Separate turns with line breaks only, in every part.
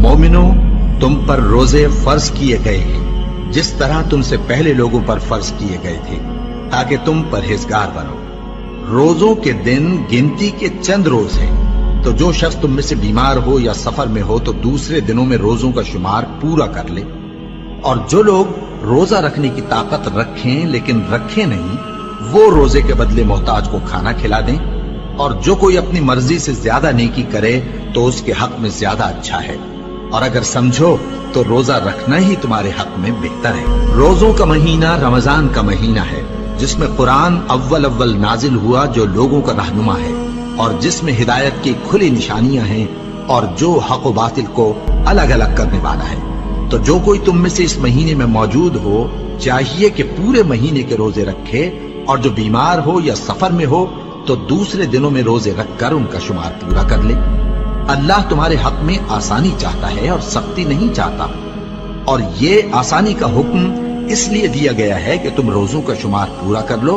मोमिनो, तुम पर रोजे फर्ज किए गए हैं जिस तरह तुमसे पहले लोगों पर फर्ज किए गए थे, ताकि तुम परहेजगार बनो। रोजों के दिन गिनती के चंद रोज हैं, तो जो शख्स तुम में से बीमार हो या सफर में हो तो दूसरे दिनों में रोजों का शुमार पूरा कर ले। और जो लोग रोजा रखने की ताकत रखें लेकिन रखें नहीं, वो रोजे के बदले मोहताज को खाना खिला दें। और जो कोई अपनी मर्जी से ज्यादा नेकी करे तो उसके हक में ज्यादा अच्छा है। और अगर समझो तो रोजा रखना ही तुम्हारे हक में बेहतर है। रोजों का महीना रमजान का महीना है, जिसमें कुरान अव्वल नाजिल हुआ, जो लोगों का रहनुमा है और जिसमें हिदायत की खुली निशानियां हैं और जो हक व बातिल को अलग अलग करने वाला है। तो जो कोई तुम में से इस महीने में मौजूद हो, चाहिए कि पूरे महीने के रोजे रखे, और जो बीमार हो या सफर में हो तो दूसरे दिनों में रोजे रखकर उनका शुमार पूरा कर ले। अल्लाह तुम्हारे हक में आसानी चाहता है और सख्ती नहीं चाहता। और ये आसानी का हुक्म इसलिए दिया गया है कि तुम रोजों का शुमार पूरा कर लो,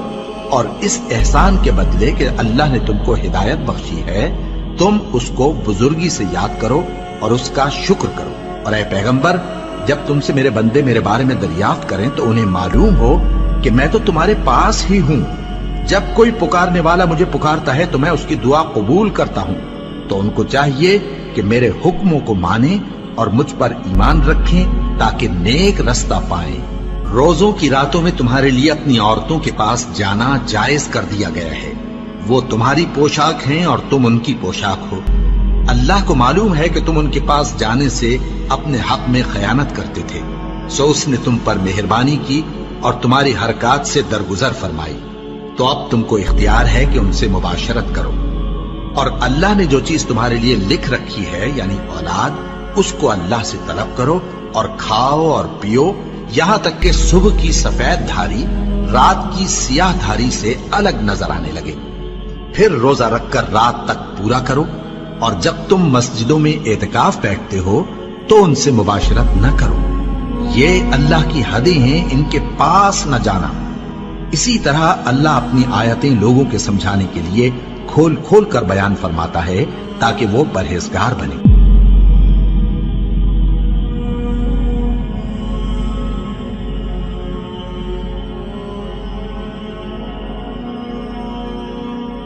और इस एहसान के बदले कि अल्लाह ने तुमको हिदायत बख्शी है, तुम उसको बुजुर्गी से याद करो और उसका शुक्र करो। और ऐ पैगंबर, जब तुमसे मेरे बंदे मेरे बारे में दरियाफ्त करें तो उन्हें मालूम हो कि मैं तो तुम्हारे पास ही हूं। जब कोई पुकारने वाला मुझे पुकारता है तो मैं उसकी दुआ कबूल करता हूं। तो उनको चाहिए कि मेरे हुक्मों को माने और मुझ पर ईमान रखें, ताकि नेक रास्ता पाएं। रोजों की रातों में तुम्हारे लिए अपनी औरतों के पास जाना जायज कर दिया गया है। वो तुम्हारी पोशाक हैं और तुम उनकी पोशाक हो। अल्लाह को मालूम है कि तुम उनके पास जाने से अपने हक में खयानत करते थे, सो उसने तुम पर मेहरबानी की और तुम्हारी हरकत से दरगुजर फरमाई। तो अब तुमको इख्तियार है कि उनसे मुबाशरत करो। और अल्लाह ने जो चीज तुम्हारे लिए लिख रखी है, यानी औलाद, उसको अल्लाह से तलब करो और खाओ और पियो, यहां तक कि सुबह की सफेद धारी रात की सियाह धारी से अलग नजर आने लगे। फिर रोजा रखकर रात तक पूरा करो। और जब तुम मस्जिदों में एतकाफ बैठते हो तो उनसे मुबाशरत न करो। ये अल्लाह की हदें हैं, इनके पास न जाना। इसी तरह अल्लाह अपनी आयतें लोगों के समझाने के लिए खोल खोल कर बयान फरमाता है, ताकि वो परहेजगार बने।